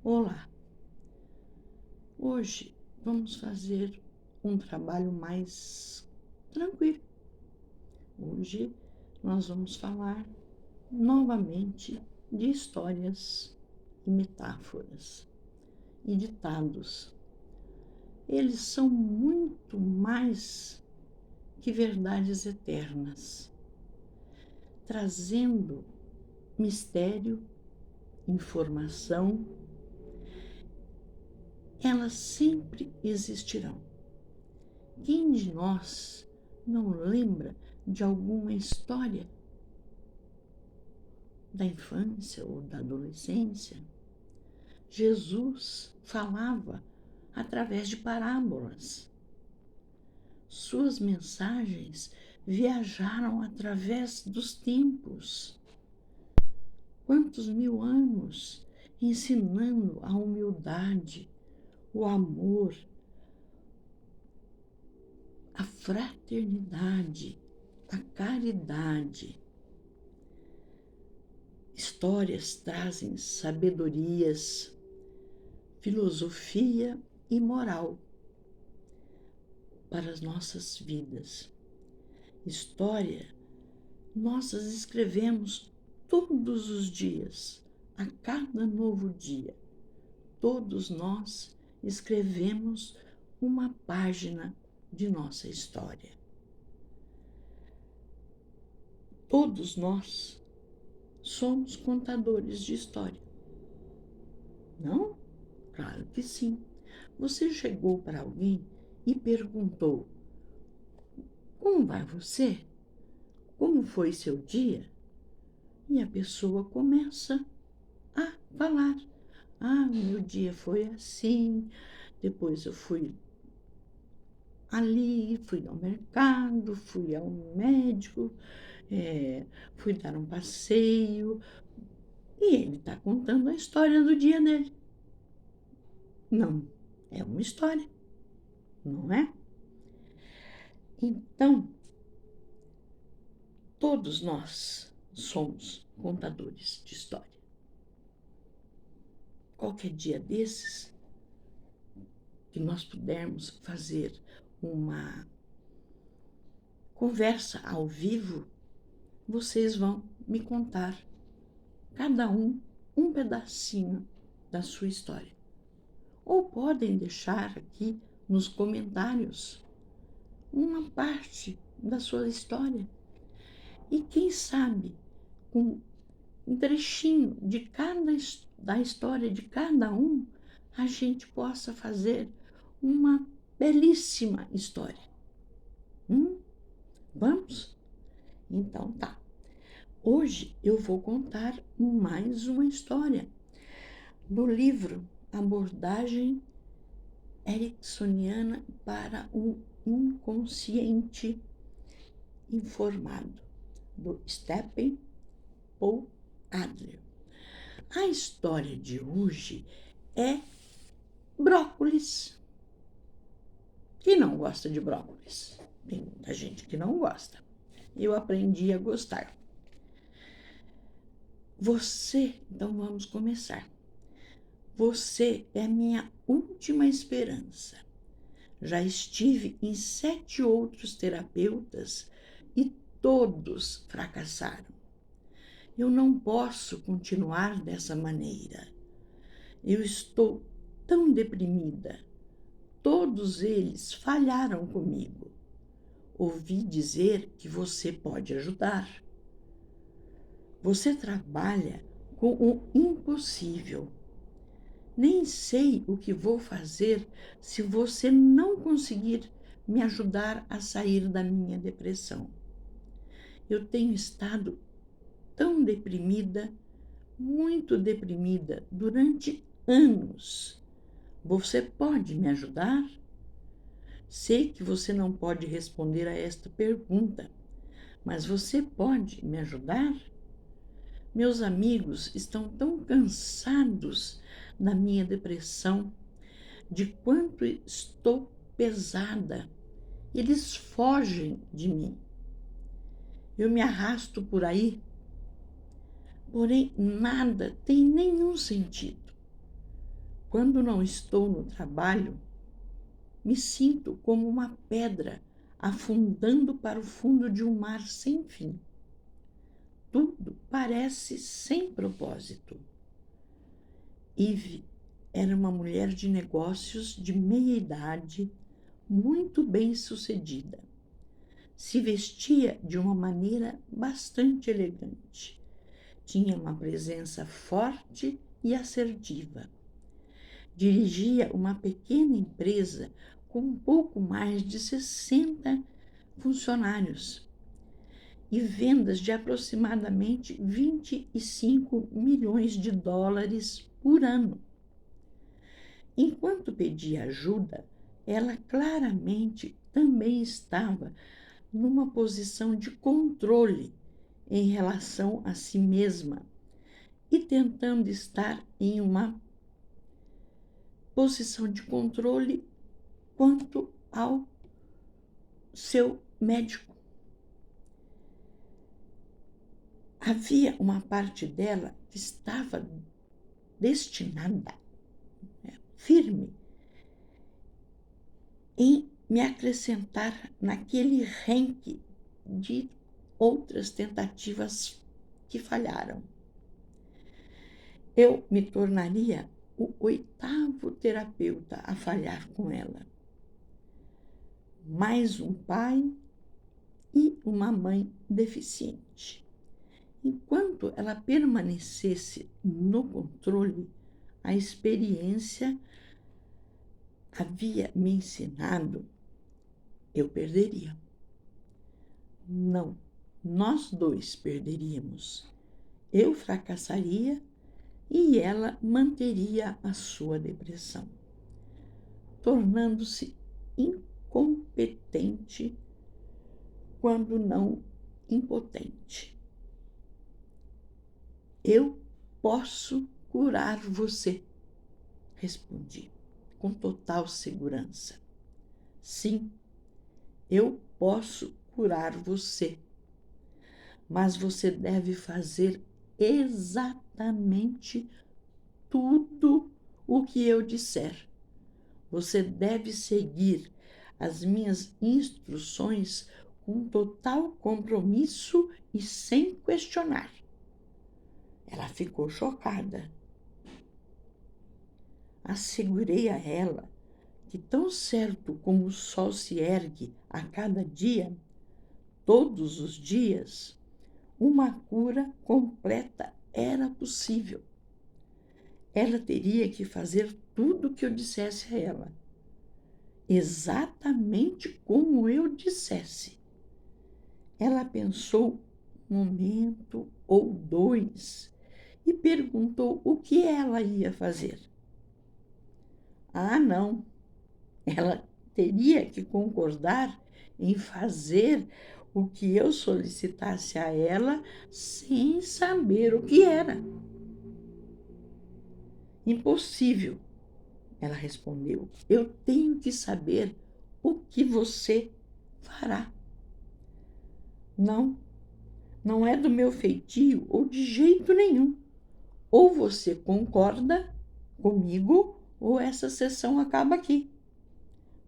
Olá, hoje vamos fazer um trabalho mais tranquilo. Hoje nós vamos falar novamente de histórias e metáforas e ditados. Eles são muito mais que verdades eternas, trazendo mistério, informação. Elas sempre existirão. Quem de nós não lembra de alguma história da infância ou da adolescência? Jesus falava através de parábolas. Suas mensagens viajaram através dos tempos. Quantos mil anos ensinando a humildade, o amor, a fraternidade, a caridade. Histórias trazem sabedorias, filosofia e moral para as nossas vidas. História nós as escrevemos todos os dias, a cada novo dia. Todos nós escrevemos uma página de nossa história. Todos nós somos contadores de história. Não? Claro que sim. Você chegou para alguém e perguntou: como vai você? Como foi seu dia? E a pessoa começa a falar: ah, o meu dia foi assim, depois eu fui ali, fui ao mercado, fui ao médico, fui dar um passeio. E ele está contando a história do dia dele. Não, é uma história, não é? Então, todos nós somos contadores de história. Qualquer dia desses, que nós pudermos fazer uma conversa ao vivo, vocês vão me contar, cada um pedacinho da sua história. Ou podem deixar aqui nos comentários uma parte da sua história. E quem sabe, com um trechinho da história de cada um, a gente possa fazer uma belíssima história. Vamos? Então tá. Hoje eu vou contar mais uma história do livro Abordagem Ericksoniana para um Inconsciente Informado, do Stephen Paul Adler. A história de hoje é brócolis. Quem não gosta de brócolis? Tem muita gente que não gosta. Eu aprendi a gostar. Então vamos começar. Você é minha última esperança. Já estive em 7 outros terapeutas e todos fracassaram. Eu não posso continuar dessa maneira. Eu estou tão deprimida. Todos eles falharam comigo. Ouvi dizer que você pode ajudar. Você trabalha com o impossível. Nem sei o que vou fazer se você não conseguir me ajudar a sair da minha depressão. Eu tenho estado tão deprimida, muito deprimida, durante anos. Você pode me ajudar? Sei que você não pode responder a esta pergunta, mas você pode me ajudar? Meus amigos estão tão cansados da minha depressão, de quanto estou pesada. Eles fogem de mim. Eu me arrasto por aí, porém nada tem nenhum sentido. Quando não estou no trabalho, me sinto como uma pedra afundando para o fundo de um mar sem fim. Tudo parece sem propósito. Eve era uma mulher de negócios de meia idade, muito bem-sucedida. Se vestia de uma maneira bastante elegante. Tinha uma presença forte e assertiva. Dirigia uma pequena empresa com um pouco mais de 60 funcionários e vendas de aproximadamente 25 milhões de dólares por ano. Enquanto pedia ajuda, ela claramente também estava numa posição de controle em relação a si mesma e tentando estar em uma posição de controle quanto ao seu médico. Havia uma parte dela que estava destinada, firme, em me acrescentar naquele ranking de outras tentativas que falharam. Eu me tornaria o 8º terapeuta a falhar com ela. Mais um pai e uma mãe deficiente. Enquanto ela permanecesse no controle, a experiência havia me ensinado, eu perderia. Não, nós dois perderíamos. Eu fracassaria e ela manteria a sua depressão, tornando-se incompetente, quando não impotente. Eu posso curar você, respondi com total segurança. Sim, eu posso curar você, mas você deve fazer exatamente tudo o que eu disser. Você deve seguir as minhas instruções com total compromisso e sem questionar. Ela ficou chocada. Assegurei a ela que, tão certo como o sol se ergue a cada dia, todos os dias, uma cura completa era possível. Ela teria que fazer tudo o que eu dissesse a ela, exatamente como eu dissesse. Ela pensou um momento ou dois e perguntou o que ela ia fazer. Ah, não! Ela teria que concordar em fazer o que eu solicitasse a ela sem saber o que era. Impossível, ela respondeu. Eu tenho que saber o que você fará. Não, não é do meu feitio ou de jeito nenhum. Ou você concorda comigo ou essa sessão acaba aqui,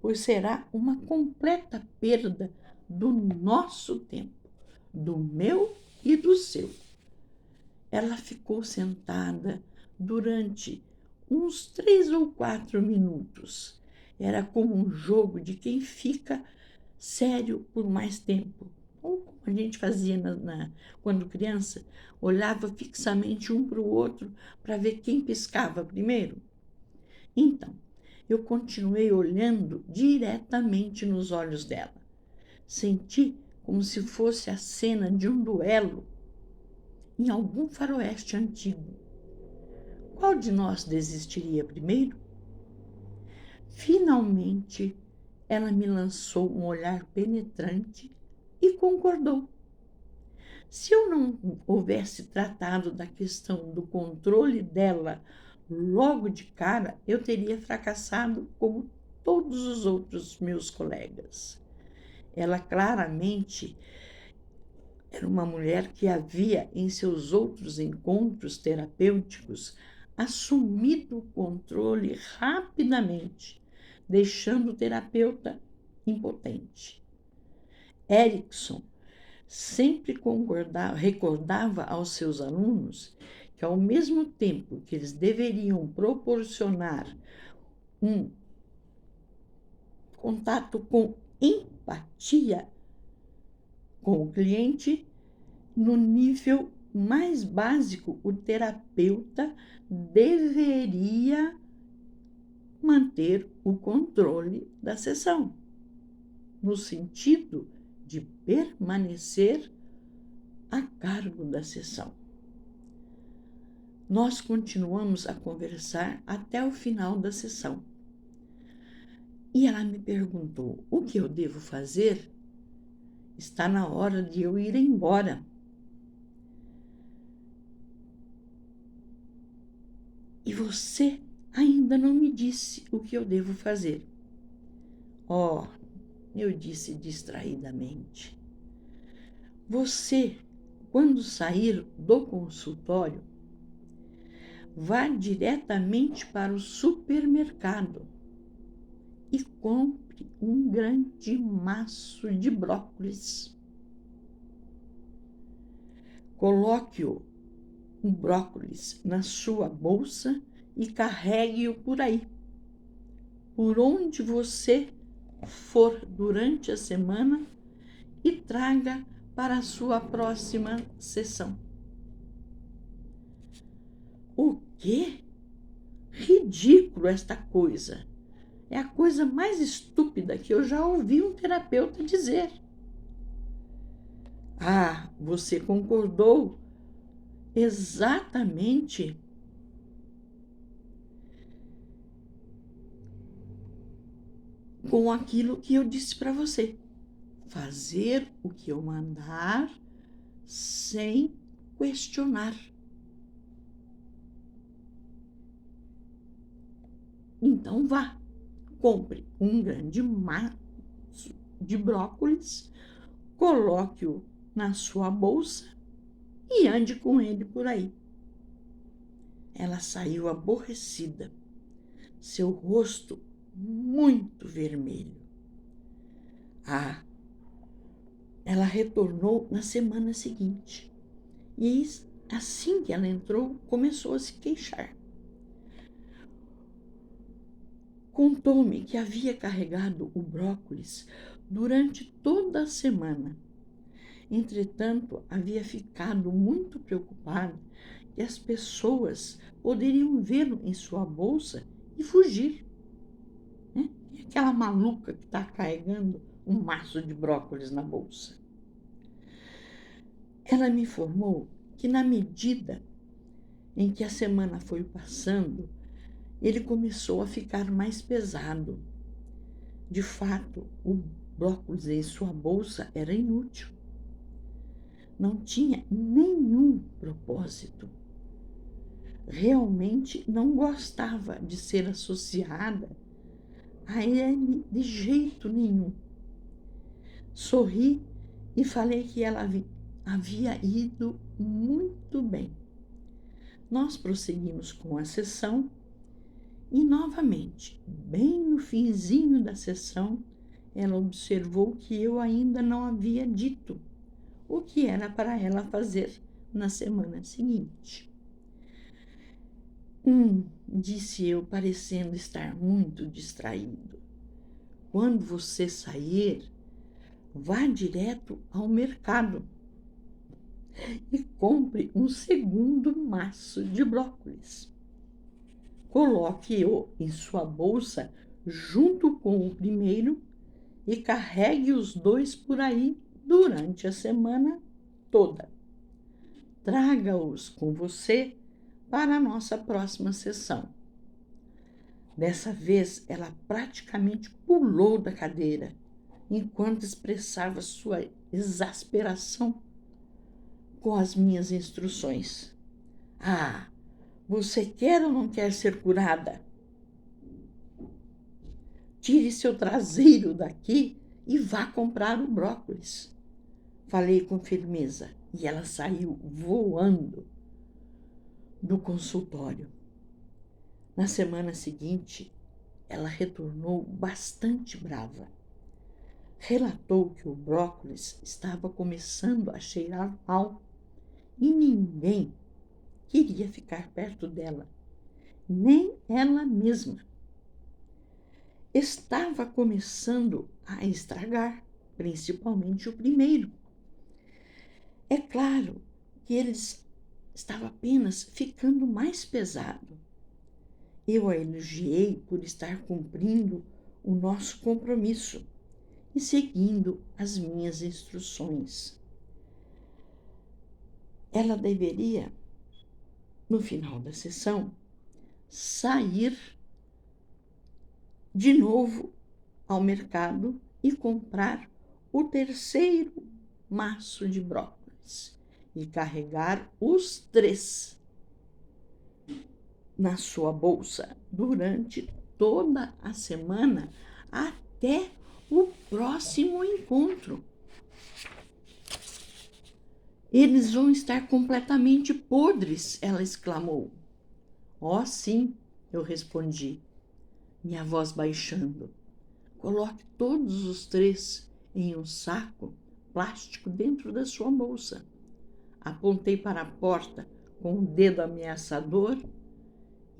pois será uma completa perda do nosso tempo, do meu e do seu. Ela ficou sentada durante uns 3 ou 4 minutos. Era como um jogo de quem fica sério por mais tempo. Ou como a gente fazia quando criança, olhava fixamente um para o outro para ver quem piscava primeiro. Então, eu continuei olhando diretamente nos olhos dela. Senti como se fosse a cena de um duelo em algum faroeste antigo. Qual de nós desistiria primeiro? Finalmente, ela me lançou um olhar penetrante e concordou. Se eu não houvesse tratado da questão do controle dela logo de cara, eu teria fracassado como todos os outros meus colegas. Ela claramente era uma mulher que havia, em seus outros encontros terapêuticos, assumido o controle rapidamente, deixando o terapeuta impotente. Erickson sempre recordava aos seus alunos que, ao mesmo tempo que eles deveriam proporcionar um contato com empatia com o cliente, no nível mais básico, o terapeuta deveria manter o controle da sessão, no sentido de permanecer a cargo da sessão. Nós continuamos a conversar até o final da sessão. E ela me perguntou: o que eu devo fazer? Está na hora de eu ir embora. E você ainda não me disse o que eu devo fazer. Oh, eu disse distraidamente. Você, quando sair do consultório, vá diretamente para o supermercado e compre um grande maço de brócolis. Coloque-o, um brócolis, na sua bolsa e carregue-o por aí, por onde você for durante a semana, e traga para a sua próxima sessão. O quê? Ridículo esta coisa. É a coisa mais estúpida que eu já ouvi um terapeuta dizer. Ah, você concordou exatamente com aquilo que eu disse para você. Fazer o que eu mandar sem questionar. Então vá, compre um grande maço de brócolis, coloque-o na sua bolsa e ande com ele por aí. Ela saiu aborrecida, seu rosto muito vermelho. Ah, ela retornou na semana seguinte e, assim que ela entrou, começou a se queixar. Contou-me que havia carregado o brócolis durante toda a semana. Entretanto, havia ficado muito preocupada que as pessoas poderiam vê-lo em sua bolsa e fugir. E aquela maluca que está carregando um maço de brócolis na bolsa. Ela me informou que, na medida em que a semana foi passando, ele começou a ficar mais pesado. De fato, o brócolis em sua bolsa era inútil. Não tinha nenhum propósito. Realmente não gostava de ser associada a ele de jeito nenhum. Sorri e falei que ela havia ido muito bem. Nós prosseguimos com a sessão e, novamente, bem no finzinho da sessão, ela observou que eu ainda não havia dito o que era para ela fazer na semana seguinte. Disse eu, parecendo estar muito distraído. Quando você sair, vá direto ao mercado e compre um segundo maço de brócolis. Coloque-o em sua bolsa junto com o primeiro e carregue os dois por aí durante a semana toda. Traga-os com você para a nossa próxima sessão. Dessa vez, ela praticamente pulou da cadeira enquanto expressava sua exasperação com as minhas instruções. Ah, você quer ou não quer ser curada? Tire seu traseiro daqui e vá comprar o brócolis. Falei com firmeza e ela saiu voando do consultório. Na semana seguinte, ela retornou bastante brava. Relatou que o brócolis estava começando a cheirar mal e ninguém queria ficar perto dela, nem ela mesma. Estava começando a estragar, principalmente o primeiro. É claro que ele estava apenas ficando mais pesado. Eu a elogiei por estar cumprindo o nosso compromisso e seguindo as minhas instruções. Ela deveria, no final da sessão, sair de novo ao mercado e comprar o terceiro maço de brócolis e carregar os 3 na sua bolsa durante toda a semana até o próximo encontro. Eles vão estar completamente podres, ela exclamou. Oh, sim, eu respondi, minha voz baixando. Coloque todos os 3 em um saco plástico dentro da sua bolsa. Apontei para a porta com o dedo ameaçador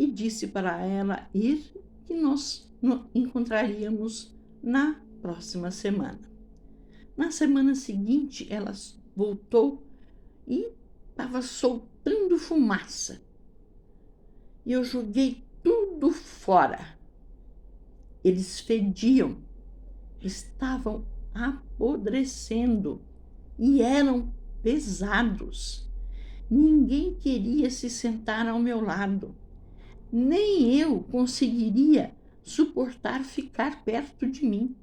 e disse para ela ir, que nós encontraríamos na próxima semana. Na semana seguinte, ela voltou e estava soltando fumaça. E eu joguei tudo fora. Eles fediam, estavam apodrecendo e eram pesados. Ninguém queria se sentar ao meu lado. Nem eu conseguiria suportar ficar perto de mim.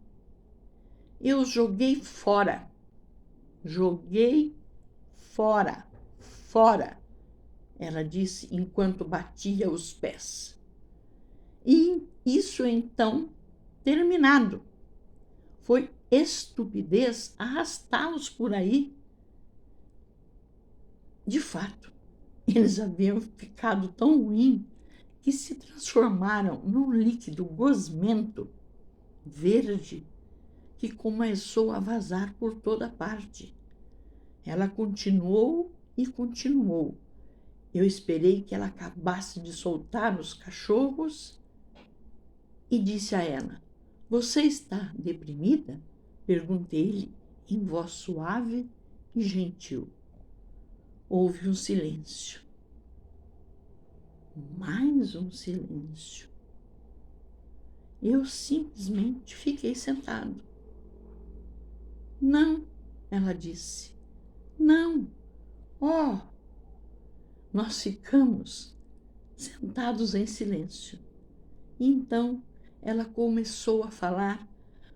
Eu joguei fora. Joguei fora, fora, ela disse enquanto batia os pés. E isso então terminado. Foi estupidez arrastá-los por aí. De fato, eles haviam ficado tão ruins que se transformaram num líquido gosmento verde que começou a vazar por toda parte. Ela continuou e continuou. Eu esperei que ela acabasse de soltar os cachorros e disse a ela: Você está deprimida? Perguntei-lhe em voz suave e gentil. Houve um silêncio. Mais um silêncio. Eu simplesmente fiquei sentado. Não, ela disse. Não. Oh! Nós ficamos sentados em silêncio. E então ela começou a falar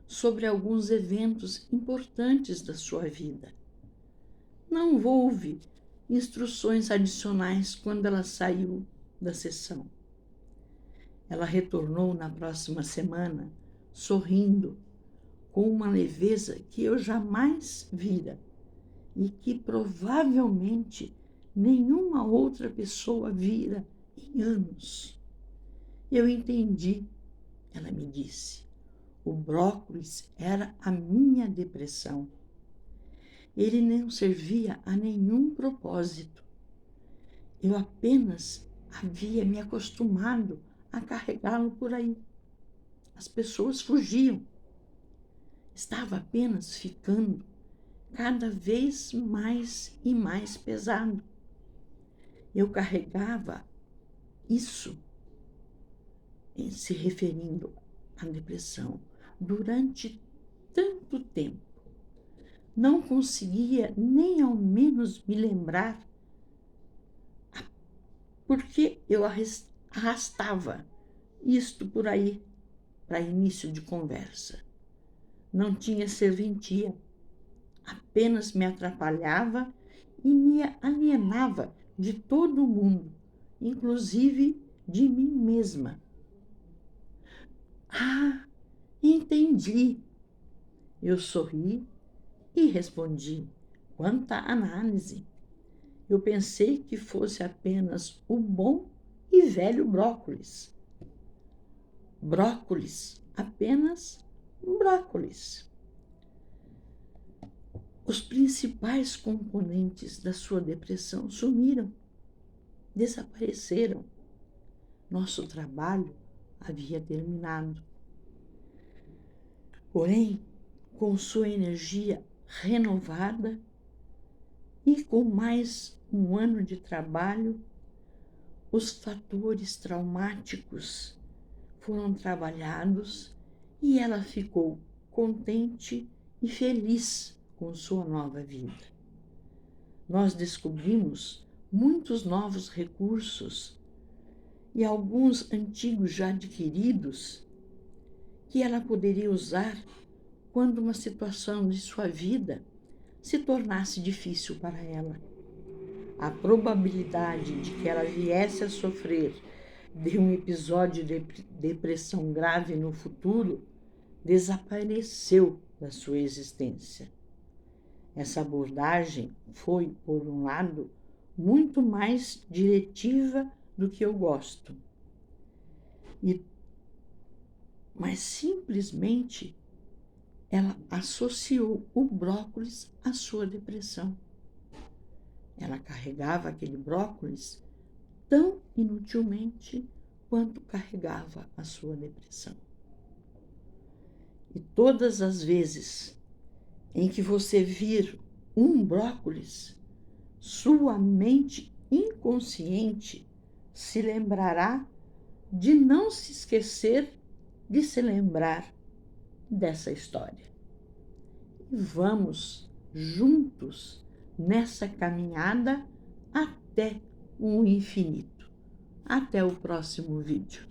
sobre alguns eventos importantes da sua vida. Não houve instruções adicionais quando ela saiu da sessão. Ela retornou na próxima semana, sorrindo, com uma leveza que eu jamais vira e que provavelmente nenhuma outra pessoa vira em anos. Eu entendi, ela me disse. O brócolis era a minha depressão. Ele não servia a nenhum propósito. Eu apenas havia me acostumado a carregá-lo por aí. As pessoas fugiam. Estava apenas ficando cada vez mais e mais pesado. Eu carregava isso, se referindo à depressão, durante tanto tempo. Não conseguia nem ao menos me lembrar porque eu arrastava isto por aí para início de conversa. Não tinha serventia, apenas me atrapalhava e me alienava de todo mundo, inclusive de mim mesma. Ah, entendi. Eu sorri e respondi: quanta análise! Eu pensei que fosse apenas o bom e velho brócolis. brócolis, apenas brócolis. Os principais componentes da sua depressão sumiram, desapareceram. Nosso trabalho havia terminado. Porém, com sua energia renovada e com mais um ano de trabalho, os fatores traumáticos foram trabalhados e ela ficou contente e feliz com sua nova vida. Nós descobrimos muitos novos recursos e alguns antigos já adquiridos que ela poderia usar quando uma situação de sua vida se tornasse difícil para ela. A probabilidade de que ela viesse a sofrer de um episódio de depressão grave no futuro desapareceu da sua existência. Essa abordagem foi, por um lado, muito mais diretiva do que eu gosto. Mas simplesmente ela associou o brócolis à sua depressão. Ela carregava aquele brócolis tão inutilmente quanto carregava a sua depressão. E todas as vezes em que você vir um brócolis, sua mente inconsciente se lembrará de não se esquecer de se lembrar dessa história. E vamos juntos nessa caminhada até o infinito. Até o próximo vídeo.